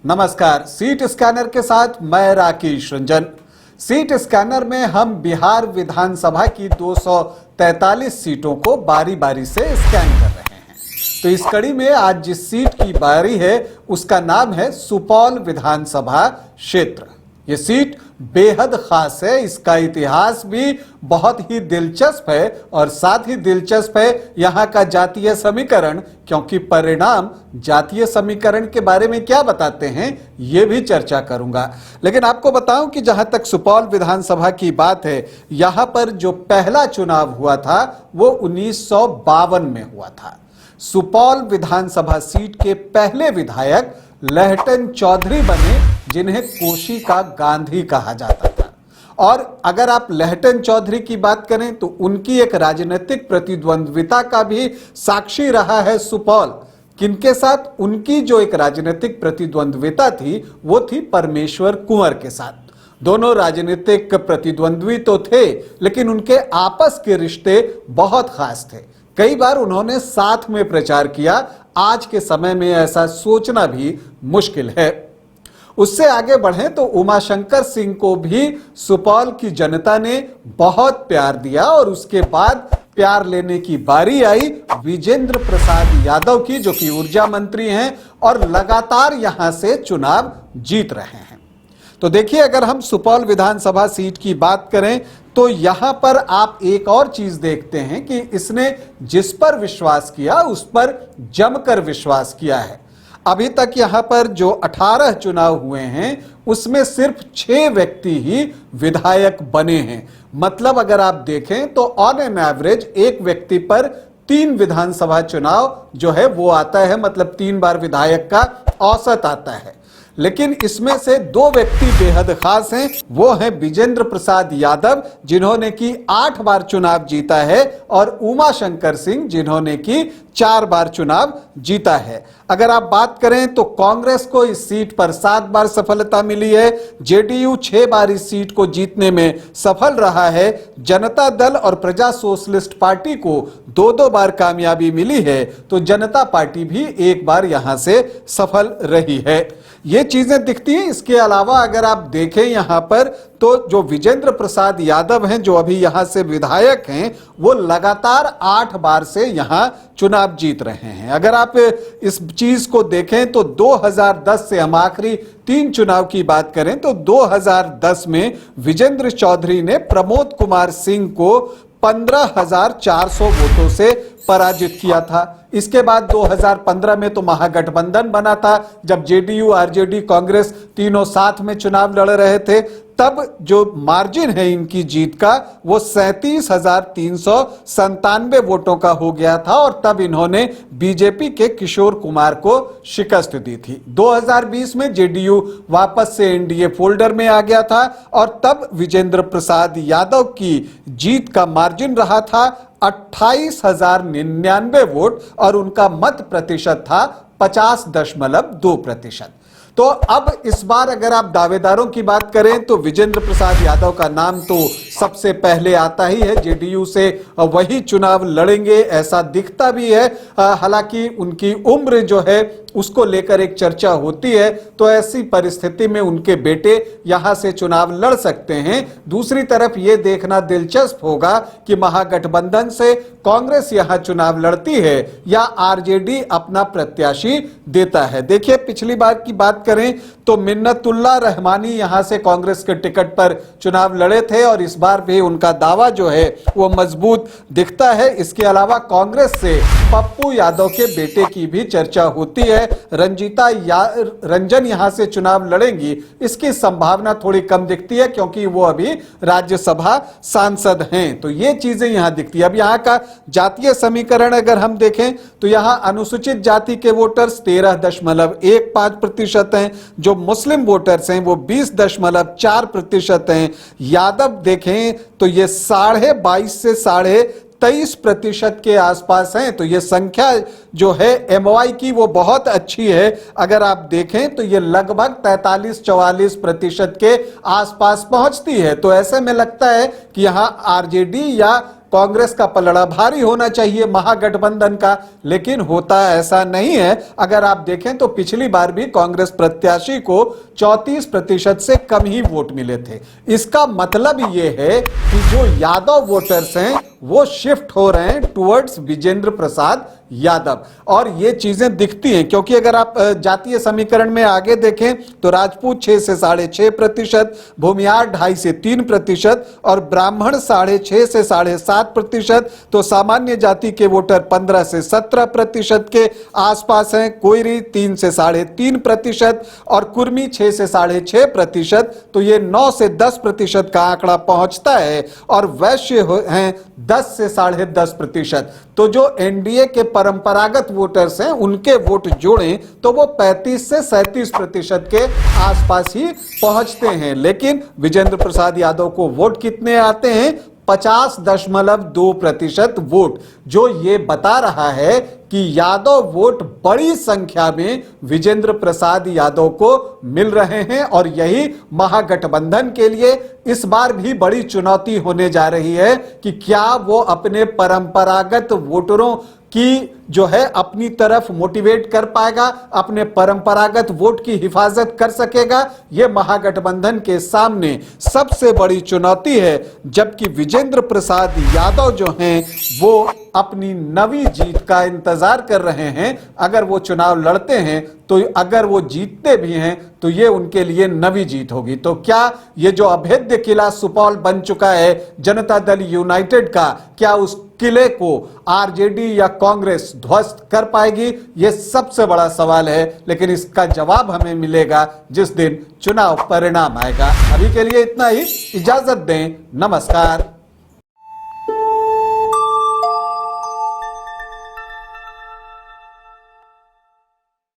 नमस्कार। Seat scanner के साथ मैं राकेश रंजन। सीट स्कैनर में हम बिहार विधानसभा की 243 सीटों को बारी बारी से स्कैन कर रहे हैं। तो इस कड़ी में आज जिस सीट की बारी है उसका नाम है सुपौल विधानसभा क्षेत्र। ये सीट बेहद खास है, इसका इतिहास भी बहुत ही दिलचस्प है और साथ ही दिलचस्प है यहाँ का जातीय समीकरण, क्योंकि परिणाम जातीय समीकरण के बारे में क्या बताते हैं ये भी चर्चा करूंगा। लेकिन आपको बताऊं कि जहां तक सुपौल विधानसभा की बात है, यहाँ पर जो पहला चुनाव हुआ था वो 1952 में हुआ था। सुपौल विधानसभा सीट के पहले विधायक लहटन चौधरी बने, जिन्हें कोशिका गांधी कहा जाता था। और अगर आप लहटन चौधरी की बात करें तो उनकी एक राजनीतिक प्रतिद्वंद्विता का भी साक्षी रहा है सुपौल। किनके साथ? उनकी जो एक राजनीतिक प्रतिद्वंद्विता थी वो थी परमेश्वर कुंवर के साथ। दोनों राजनीतिक प्रतिद्वंद्वी तो थे, लेकिन उनके आपस के रिश्ते बहुत खास थे। कई बार उन्होंने साथ में प्रचार किया। आज के समय में ऐसा सोचना भी मुश्किल है। उससे आगे बढ़ें तो उमाशंकर सिंह को भी सुपौल की जनता ने बहुत प्यार दिया और उसके बाद प्यार लेने की बारी आई विजेंद्र प्रसाद यादव की, जो कि ऊर्जा मंत्री हैं और लगातार यहां से चुनाव जीत रहे हैं। तो देखिए, अगर हम सुपौल विधानसभा सीट की बात करें तो यहां पर आप एक और चीज देखते हैं कि इसने जिस पर विश्वास किया उस पर जमकर विश्वास किया है। अभी तक यहां पर जो 18 चुनाव हुए हैं उसमें सिर्फ 6 व्यक्ति ही विधायक बने हैं। मतलब अगर आप देखें तो ऑन एन एवरेज एक व्यक्ति पर 3 विधानसभा चुनाव जो है वो आता है, मतलब 3 बार विधायक का औसत आता है। लेकिन इसमें से 2 व्यक्ति बेहद खास हैं। वो हैं विजेंद्र प्रसाद यादव, जिन्होंने की 8 बार चुनाव जीता है, और उमाशंकर सिंह, जिन्होंने की 4 बार चुनाव जीता है। अगर आप बात करें तो कांग्रेस को इस सीट पर 7 बार सफलता मिली है। जेडीयू 6 बार इस सीट को जीतने में सफल रहा है। जनता दल और प्रजा सोशलिस्ट पार्टी को 2-2 बार कामयाबी मिली है, तो जनता पार्टी भी 1 बार यहां से सफल रही है। ये चीजें दिखती हैं। इसके अलावा अगर आप देखें यहाँ पर तो जो विजेंद्र प्रसाद यादव हैं, जो अभी यहाँ से विधायक हैं, वो लगातार 8 बार से यहाँ चुनाव जीत रहे हैं। अगर आप इस चीज को देखें तो 2010 से हम आखिरी 3 चुनाव की बात करें तो 2010 में विजेंद्र चौधरी ने प्रमोद कुमार सिंह को 15,400 वोटों से पराजित किया था। इसके बाद 2015 में तो महागठबंधन बना था, जब जेडीयू, आरजेडी, कांग्रेस तीनों साथ में चुनाव लड़ रहे थे। तब जो मार्जिन है इनकी जीत का वो 37,397 वोटों का हो गया था, और तब इन्होंने बीजेपी के किशोर कुमार को शिकस्त दी थी। 2020 में जेडीयू वापस से एनडीए फोल्डर में आ गया था, और तब विजेंद्र प्रसाद यादव की जीत का मार्जिन रहा था 28,099 वोट, और उनका मत प्रतिशत था 50.2%। तो अब इस बार अगर आप दावेदारों की बात करें तो विजेंद्र प्रसाद यादव का नाम तो सबसे पहले आता ही है। जेडीयू से वही चुनाव लड़ेंगे ऐसा दिखता भी है। हालांकि उनकी उम्र जो है उसको लेकर एक चर्चा होती है, तो ऐसी परिस्थिति में उनके बेटे यहां से चुनाव लड़ सकते हैं। दूसरी तरफ यह देखना दिलचस्प होगा कि महागठबंधन से कांग्रेस यहां चुनाव लड़ती है या आरजेडी अपना प्रत्याशी देता है। देखिए, पिछली बार की बात करें तो मिन्नतुल्लाह रहमानी यहां से कांग्रेस के टिकट पर चुनाव लड़े थे, और इस बार भी उनका दावा जो है वो मजबूत दिखता है। इसके अलावा कांग्रेस से पप्पू यादव के बेटे की भी चर्चा होती है। रंजीता रंजन यहां से चुनाव लड़ेंगी, इसकी संभावना थोड़ी कम दिखती है, क्योंकि वो अभी राज्यसभा सांसद हैं। तो ये चीजें यहां दिखती है। अब यहां का जातीय समीकरण अगर हम देखें तो यहां अनुसूचित जाति के वोटर्स 13.15% हैं, जो मुस्लिम वोटर्स हैं वो 20.4% हैं। यादव देखें तो ये 22.5 से 23% के आसपास हैं। तो ये संख्या जो है एमवाई की वो बहुत अच्छी है। अगर आप देखें तो ये लगभग 43-44% के आसपास पहुंचती है। तो ऐसे में लगता है कि यहाँ आरजेडी या कांग्रेस का पलड़ा भारी होना चाहिए महागठबंधन का, लेकिन होता ऐसा नहीं है। अगर आप देखें तो पिछली बार भी कांग्रेस प्रत्याशी को 34% से कम ही वोट मिले थे। इसका मतलब यह है कि जो यादव वोटर्स हैं वो शिफ्ट हो रहे हैं टुवर्ड्स विजेंद्र प्रसाद यादव, और ये चीजें दिखती हैं क्योंकि अगर आप जातीय समीकरण में आगे देखें तो राजपूत 6 से 6.5%, भूमियार 2.5 से 3% और ब्राह्मण 6.5 से 7.5%, तो सामान्य जाति के वोटर 15 से 17% के आसपास हैं, कोयरी 3 से 3.5% और कुर्मी 6 से 6.5%, तो ये 9 से 10% का आंकड़ा पहुंचता है, और वैश्य हैं 10 से 10.5%। तो जो एनडीए के परंपरागत वोटर्स हैं उनके वोट जोड़ें तो वो 35 से 37% के आसपास ही पहुंचते हैं। लेकिन विजेंद्र प्रसाद यादव को वोट कितने आते हैं? 50.2% वोट, जो ये बता रहा है कि यादव वोट बड़ी संख्या में विजेंद्र प्रसाद यादव को मिल रहे हैं, और यही महागठबंधन के लिए इस बार भी बड़ी चुनौती होने जा रही है कि क्या वो अपने परंपरागत वोटरों की जो है अपनी तरफ मोटिवेट कर पाएगा, अपने परंपरागत वोट की हिफाजत कर सकेगा। यह महागठबंधन के सामने सबसे बड़ी चुनौती है, जबकि विजेंद्र प्रसाद यादव जो हैं वो अपनी नवी जीत का इंतजार कर रहे हैं। अगर वो चुनाव लड़ते हैं तो अगर वो जीतते भी हैं तो ये उनके लिए नवी जीत होगी। तो क्या ये जो अभेद्य किला सुपौल बन चुका है जनता दल यूनाइटेड का, क्या उस किले को आरजेडी या कांग्रेस ध्वस्त कर पाएगी? ये सबसे बड़ा सवाल है, लेकिन इसका जवाब हमें मिलेगा जिस दिन चुनाव परिणाम आएगा। अभी के लिए इतना ही, इजाजत दें, नमस्कार।